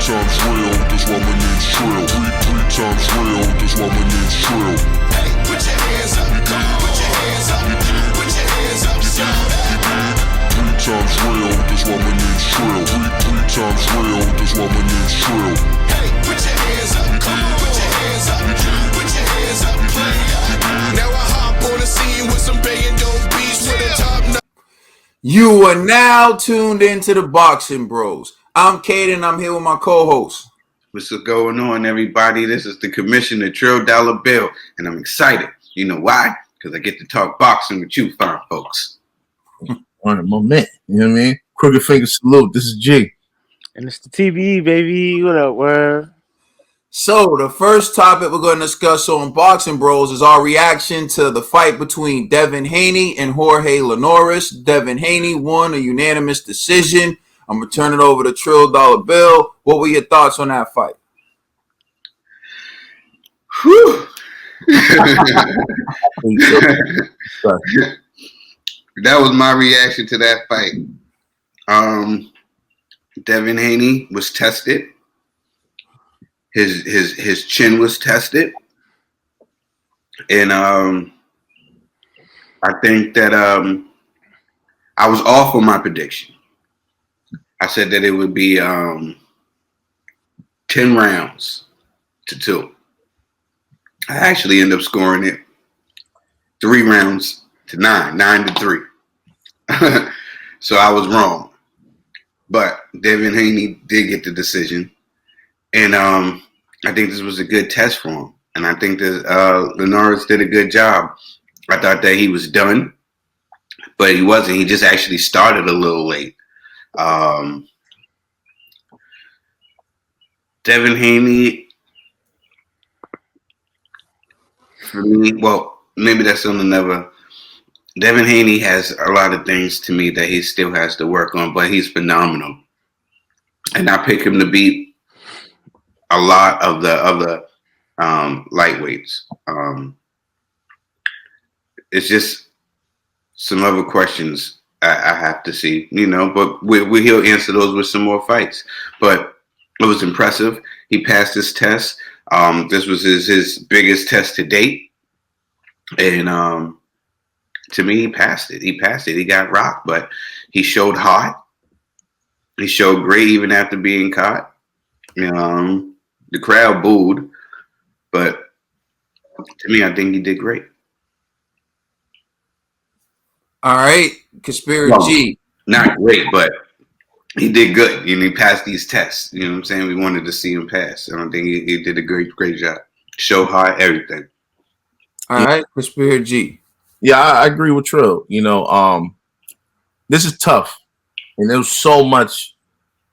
times real, that's why my name's Trill. Three times real, that's why my name's Trill. Hey, put your hands up, come on, put your hands up, put your hands up, shout out. 3 times real, that's why my name's Trill. Three times real, that's why my name's Trill. Hey, put your hands up, come on, put your hands up, put your hands up, now I hop on the scene with some banging dope beats with a top. You are now tuned into the Boxing Bros. I'm Caden. I'm here with my co-host. What's going on, everybody? This is the Commissioner Trill Dollar Bill, and I'm excited. You know why? Because I get to talk boxing with you fine folks. On a moment, you know what I mean? Crooked finger salute. This is G. And it's the TBE, baby. What up, word? So the first topic we're going to discuss on Boxing Bros is our reaction to the fight between Devin Haney and Jorge Linares. Devin Haney won a unanimous decision. I'm going to turn it over to Trill Dollar Bill. What were your thoughts on that fight? Whew. That was my reaction to that fight. Devin Haney was tested. His chin was tested, and I think that I was off on my prediction. I said that it would be 10 rounds to 2. I actually ended up scoring it 3 rounds to 9 to 3. So I was wrong, but Devin Haney did get the decision. And I think this was a good test for him. And I think that Linares did a good job. I thought that he was done, but he wasn't. He just actually started a little late. Devin Haney, for me, well, maybe that's on another. Devin Haney has a lot of things to me that he still has to work on, but he's phenomenal. And I pick him to beat a lot of the other lightweights. It's just some other questions I have to see, but he'll answer those with some more fights. But it was impressive. He passed his test. This was his biggest test to date. And to me, he passed it. He got rocked, but he showed heart. He showed great even after being caught. The crowd booed, but to me, I think he did great. All right, Conspiracy. Not great, but he did good. He passed these tests. You know what I'm saying? We wanted to see him pass. I don't think he did a great job. Show heart, everything. All right, Conspiracy. Yeah, I agree with Trill. This is tough, and there's so much.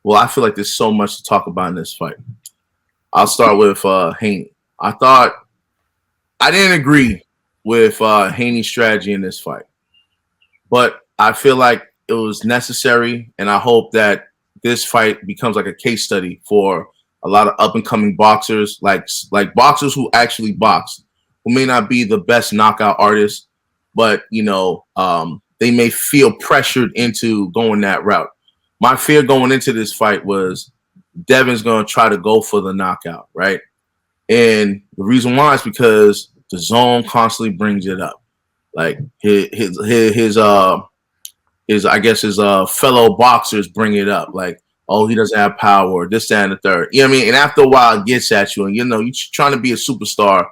Well, I feel like there's so much to talk about in this fight. I'll start with Haney. I didn't agree with Haney's strategy in this fight, but I feel like it was necessary, and I hope that this fight becomes like a case study for a lot of up and coming boxers, like boxers who actually box, who may not be the best knockout artists, but they may feel pressured into going that route. My fear going into this fight was Devin's going to try to go for the knockout, right? And the reason why is because the zone constantly brings it up. Like his fellow boxers bring it up. Like, oh, he doesn't have power, this, that, and the third. You know what I mean? And after a while, it gets at you, and you're trying to be a superstar.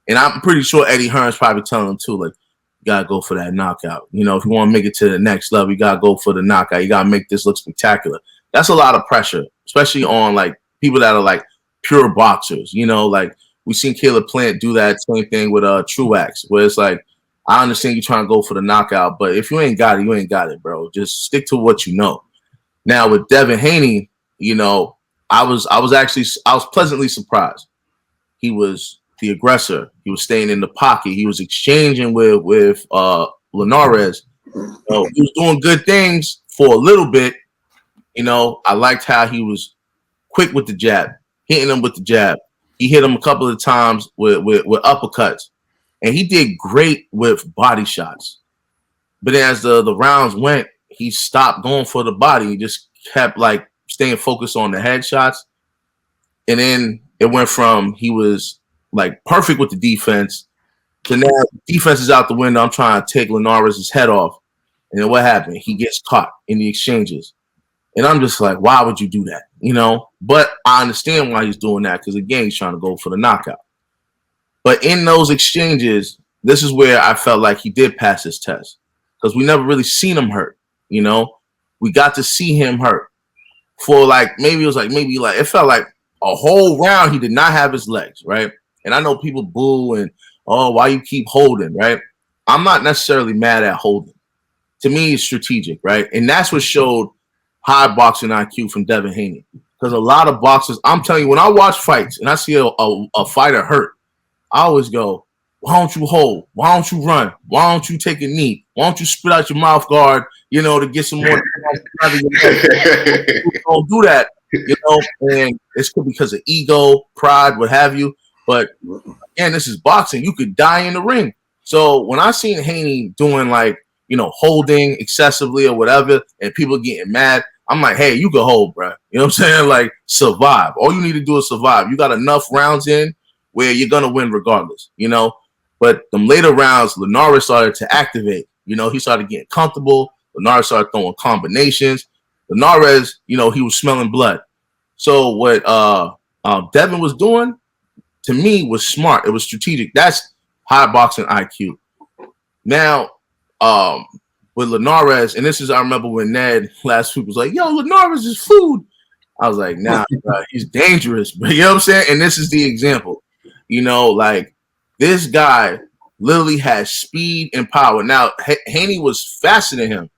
And I'm pretty sure Eddie Hearn's probably telling him too, like, you gotta go for that knockout. If you want to make it to the next level, you gotta go for the knockout. You gotta make this look spectacular. That's a lot of pressure, especially on like people that are like pure boxers. Like we seen Caleb Plant do that same thing with Truax, where it's like, I understand you trying to go for the knockout, but if you ain't got it, you ain't got it, bro. Just stick to what you know. Now with Devin Haney, I was pleasantly surprised. He was the aggressor. He was staying in the pocket. He was exchanging with Linares. He was doing good things for a little bit. I liked how he was quick with the jab, hitting him with the jab. He hit him a couple of times with uppercuts, and he did great with body shots. But then as the rounds went, he stopped going for the body. He just kept like staying focused on the headshots. And then it went from he was like perfect with the defense to now defense is out the window. I'm trying to take Linares' head off. And then what happened? He gets caught in the exchanges. And I'm just like, why would you do that? You know? But I understand why he's doing that because, again, he's trying to go for the knockout. But in those exchanges, this is where I felt like he did pass his test because we never really seen him hurt. You know? We got to see him hurt for it felt like a whole round he did not have his legs, right? And I know people boo and, oh, why you keep holding, right? I'm not necessarily mad at holding. To me, it's strategic, right? And that's what showed high boxing IQ from Devin Haney. Because a lot of boxers, I'm telling you, when I watch fights and I see a fighter hurt, I always go, why don't you hold? Why don't you run? Why don't you take a knee? Why don't you spit out your mouth guard, you know, to get some more? Don't do that, you know, and it's because of ego, pride, what have you. But again, this is boxing. You could die in the ring. So when I seen Haney doing like, you know, holding excessively or whatever, and people getting mad, I'm like, hey, you can hold, bro. You know what I'm saying? Like, survive. All you need to do is survive. You got enough rounds in where you're going to win regardless, you know? But them later rounds, Linares started to activate. You know, he started getting comfortable. Linares started throwing combinations. Linares, you know, he was smelling blood. So what Devin was doing, to me, was smart. It was strategic. That's high boxing IQ. Now, with Linares, and this is, I remember when Ned last week was like, yo, Linares is food. I was like, nah, he's dangerous. But you know what I'm saying? And this is the example. You know, like, this guy literally has speed and power. Now, Haney was faster than him,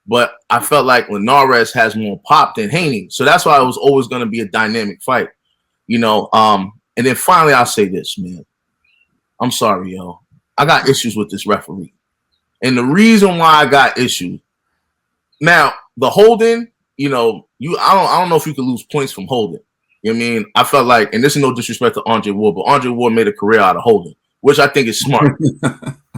but I felt like Linares has more pop than Haney. So that's why it was always going to be a dynamic fight. You know, and then finally, I'll say this, man. I'm sorry, yo. I got issues with this referee. And the reason why I got issues, now, the holding, you know, I don't know if you could lose points from holding. You know what I mean? I felt like, and this is no disrespect to Andre Ward, but Andre Ward made a career out of holding, which I think is smart. You know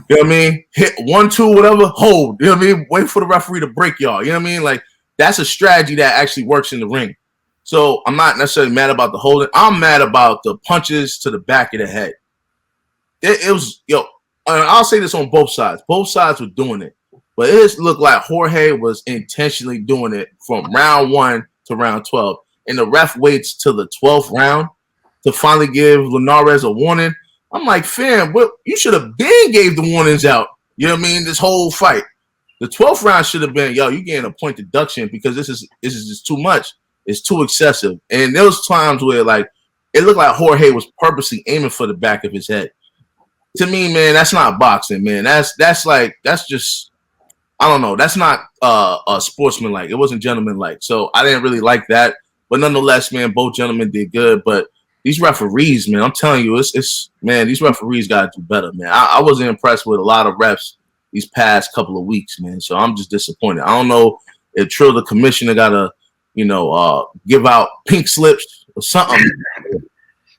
what I mean? Hit 1, 2, whatever, hold. You know what I mean? Wait for the referee to break y'all. You know what I mean? Like, that's a strategy that actually works in the ring. So I'm not necessarily mad about the holding. I'm mad about the punches to the back of the head. It was, I'll say this on both sides. Both sides were doing it. But it just looked like Jorge was intentionally doing it from round 1 to round 12. And the ref waits till the 12th round to finally give Linares a warning. I'm like, fam, you should have been gave the warnings out. You know what I mean? This whole fight. The 12th round should have been, you getting a point deduction because this is just too much. It's too excessive. And there was times where, like, it looked like Jorge was purposely aiming for the back of his head. To me, man, that's not boxing, man. That's just, I don't know. That's not a sportsman-like. It wasn't gentleman-like. So I didn't really like that. But nonetheless, man, both gentlemen did good. But these referees, man, I'm telling you, it's man, these referees got to do better, man. I wasn't impressed with a lot of refs these past couple of weeks, man. So I'm just disappointed. I don't know if Trill, the commissioner, got to, give out pink slips or something.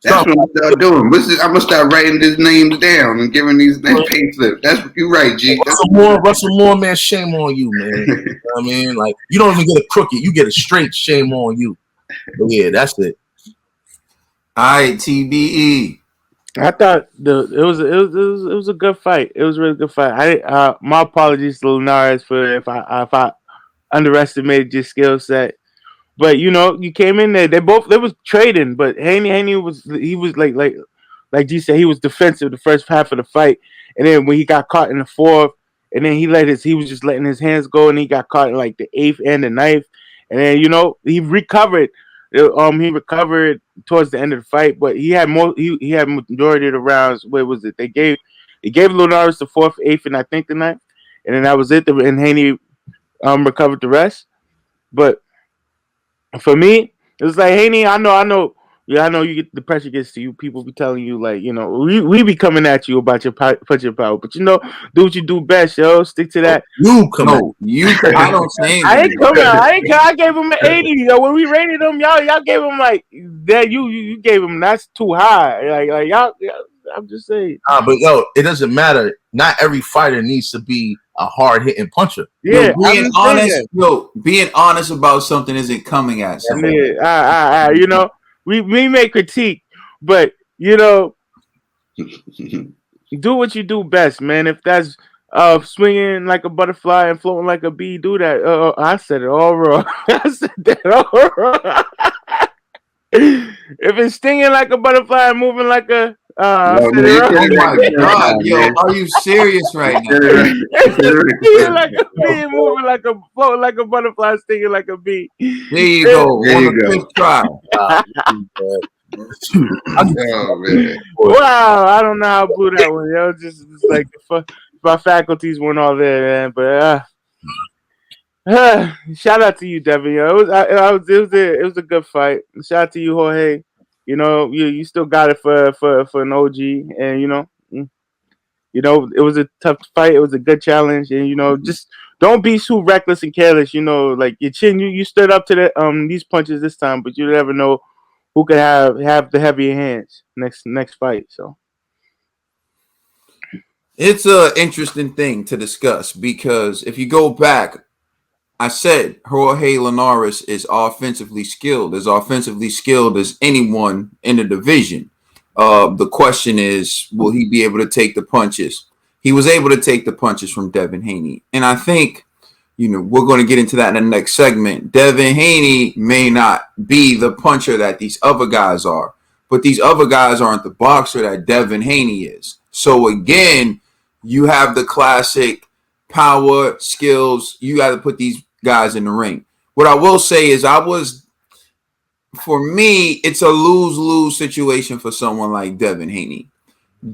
That's what I'm gonna start doing. I'm gonna start writing these names down and giving these names pink slips. That's what you're right, G. Russell Moore, man, shame on you, man. You know what I mean? Like, you don't even get a crooked, you get a straight, shame on you. But yeah, that's it. All right, TBE. I thought it was a good fight. It was a really good fight. My apologies to Linares for if I underestimated your skill set. But you came in there. They was trading, but Haney was like G said, he was defensive the first half of the fight, and then when he got caught in the fourth, and then he was just letting his hands go, and he got caught in like the 8th and the 9th, and then he recovered. He recovered towards the end of the fight, but he had he had majority of the rounds. Where was it? They gave Linares the 4th, 8th, and I think the 9th, and then that was it. And Haney recovered the rest, but. For me, it was like, Haney, I know. Yeah, I know you get the pressure gets to you. People be telling you like, we be coming at you about your punching power, but do what you do best, yo. Stick to that. You come on. I don't say anything. I ain't coming out. I gave him an 80. When we rated him, y'all gave him like that. You gave him that's too high. Like y'all. I'm just saying. But it doesn't matter. Not every fighter needs to be a hard hitting puncher. Yeah, being honest about something isn't coming at something. Yeah, we may critique, but do what you do best, man. If that's swinging like a butterfly and floating like a bee, do that. I said it all wrong. I said that all wrong. If it's stinging like a butterfly and moving like a I No, said no, it you wrong. said Oh it right my the first God, time, yo, man. are you serious right You said now? it right. You said it right the Stinging first like a time. bee, moving like a floating like a butterfly, stinging like a bee. There you go. There On you the go. fifth try. Oh man. Wow, I don't know how I blew that one. Just like my faculties weren't all there, man. But shout out to you, Devin. It was, it was a good fight. Shout out to you, Jorge. You still got it for an OG, and it was a tough fight. It was a good challenge, and just don't be too reckless and careless. Like your chin, you stood up to these punches this time, but you never know who could have the heavier hands next fight. So It's a interesting thing to discuss because if you go back, I said Jorge Linares is offensively skilled, as offensively skilled as anyone in the division. The question is, will he be able to take the punches? He was able to take the punches from Devin Haney. And I think, we're going to get into that in the next segment. Devin Haney may not be the puncher that these other guys are, but these other guys aren't the boxer that Devin Haney is. So again, you have the classic power, skills. You got to put these guys in the ring. What I will say is for me, it's a lose-lose situation for someone like Devin Haney.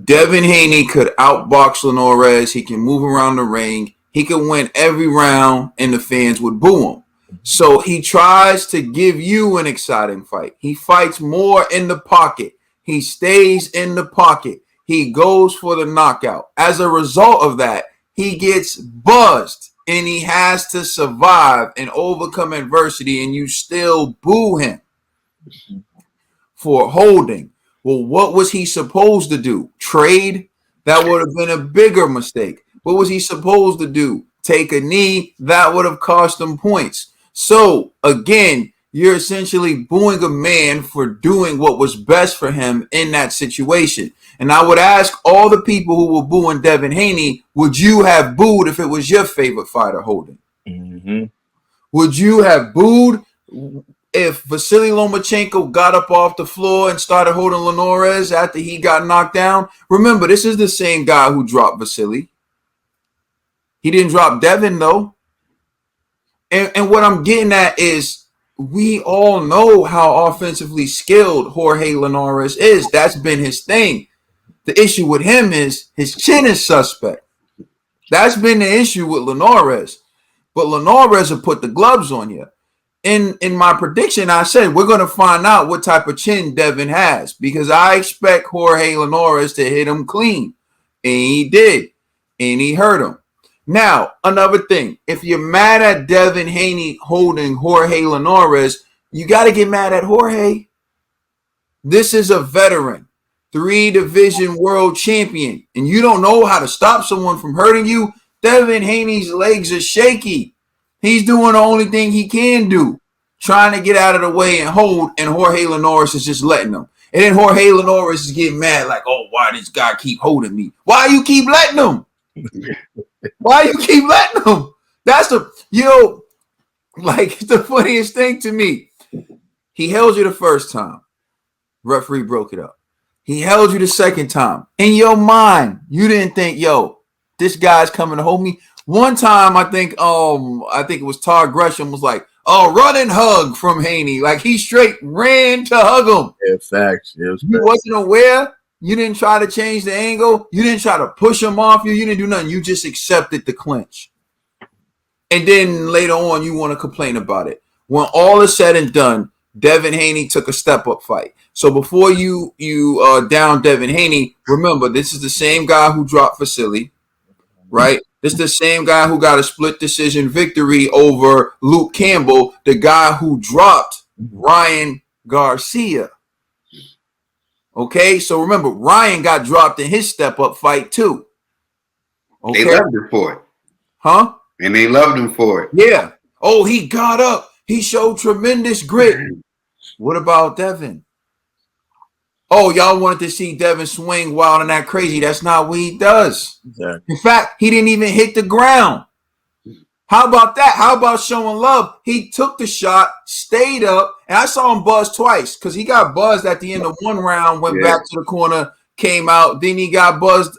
Devin Haney could outbox Linares. He can move around the ring. He can win every round, and the fans would boo him. So he tries to give you an exciting fight. He fights more in the pocket. He stays in the pocket. He goes for the knockout. As a result of that, he gets buzzed, and he has to survive and overcome adversity, and you still boo him for holding. Well, what was he supposed to do? Trade? That would have been a bigger mistake. What was he supposed to do? Take a knee? That would have cost him points. So, again, you're essentially booing a man for doing what was best for him in that situation. And I would ask all the people who were booing Devin Haney, would you have booed if it was your favorite fighter holding? Mm-hmm. Would you have booed if Vasily Lomachenko got up off the floor and started holding Linares after he got knocked down? Remember, this is the same guy who dropped Vasily. He didn't drop Devin, though. And what I'm getting at is we all know how offensively skilled Jorge Linares is. That's been his thing. The issue with him is his chin is suspect. That's been the issue with Linares. But Linares will put the gloves on you. In my prediction, I said we're going to find out what type of chin Devin has because I expect Jorge Linares to hit him clean. And he did. And he hurt him. Now, another thing. If you're mad at Devin Haney holding Jorge Linares, you got to get mad at Jorge. This is a veteran, 3-division world champion, and you don't know how to stop someone from hurting you. Devin Haney's legs are shaky. He's doing the only thing he can do, trying to get out of the way and hold, and Jorge Linares is just letting him. And then Jorge Linares is getting mad like, oh, why this guy keep holding me? Why you keep letting him? Why you keep letting him? That's the, the funniest thing to me. He held you the first time. Referee broke it up. He held you the second time. In your mind, you didn't think, this guy's coming to hold me. One time, I think it was Todd Gresham was like, oh, run and hug from Haney. Like he straight ran to hug him. Yeah, facts. Yeah, you wasn't aware. You didn't try to change the angle. You didn't try to push him off you. You didn't do nothing. You just accepted the clinch. And then later on, you want to complain about it. When all is said and done, Devin Haney took a step-up fight. So before you down Devin Haney, remember, this is the same guy who dropped Vasily, right? This is the same guy who got a split decision victory over Luke Campbell, the guy who dropped Ryan Garcia. Okay, so remember, Ryan got dropped in his step-up fight too. Okay? They loved him for it. Huh? And they loved him for it. Yeah. Oh, he got up. He showed tremendous grit. What about Devin? oh, y'all wanted to see Devin swing wild and that crazy. That's not what he does. Exactly. In fact, he didn't even hit the ground. How about that? How about showing love? He took the shot, stayed up, and I saw him buzz twice because he got buzzed at the end of one round, went back to the corner, came out. Then he got buzzed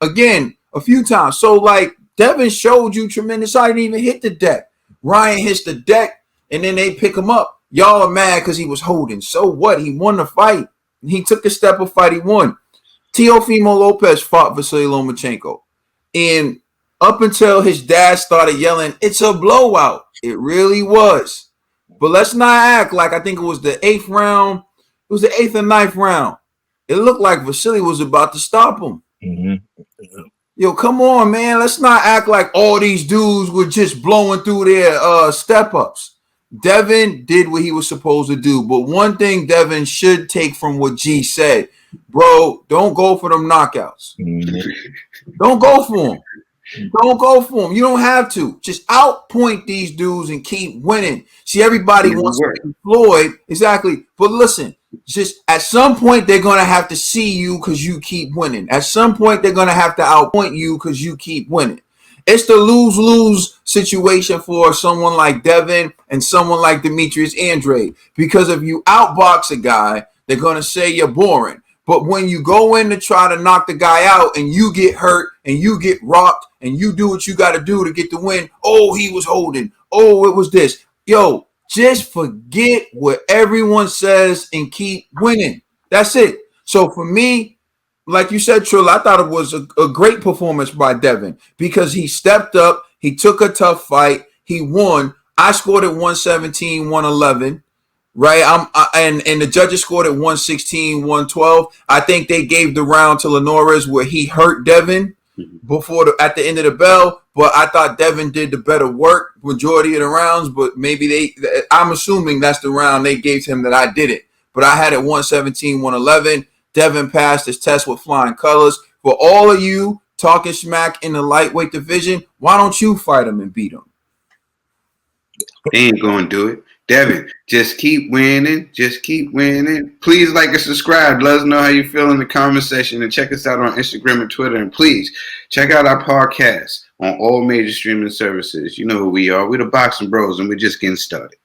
again a few times. So, like, Devin showed you tremendous. I didn't even hit the deck. Ryan hits the deck, and then they pick him up. Y'all are mad because he was holding. So what? He won the fight. He took a step of fight. He won. Teofimo Lopez fought Vasily Lomachenko. And up until his dad started yelling, it's a blowout. It really was. But let's not act like I think it was the 8th round. It was the 8th and 9th round. It looked like Vasily was about to stop him. Mm-hmm. Yo, come on, man. Let's not act like all these dudes were just blowing through their step-ups. Devin did what he was supposed to do. But one thing Devin should take from what G said, bro, don't go for them knockouts. Mm-hmm. Don't go for them. Don't go for them. You don't have to. Just outpoint these dudes and keep winning. See, everybody wants to be Floyd. Exactly. But listen, just at some point, they're going to have to see you because you keep winning. At some point, they're going to have to outpoint you because you keep winning. It's the lose-lose situation for someone like Devin and someone like Demetrius Andrade. Because if you outbox a guy, they're going to say you're boring. But when you go in to try to knock the guy out and you get hurt and you get rocked and you do what you got to do to get the win, oh, he was holding. Oh, it was this. Yo, just forget what everyone says and keep winning. That's it. So for me, like you said, Trill, I thought it was a great performance by Devin because he stepped up. He took a tough fight. He won. I scored at 117, 111. Right, and the judges scored at 116, 112. I think they gave the round to Linares where he hurt Devin before at the end of the bell. But I thought Devin did the better work majority of the rounds. But maybe I'm assuming that's the round they gave to him that I didn't. But I had it 117, 111. Devin passed his test with flying colors. For all of you talking smack in the lightweight division, why don't you fight him and beat him? They ain't gonna do it. Devin, just keep winning. Just keep winning. Please like and subscribe. Let us know how you feel in the comment section and check us out on Instagram and Twitter. And please check out our podcast on all major streaming services. You know who we are. We're the Boxing Bros, and we're just getting started.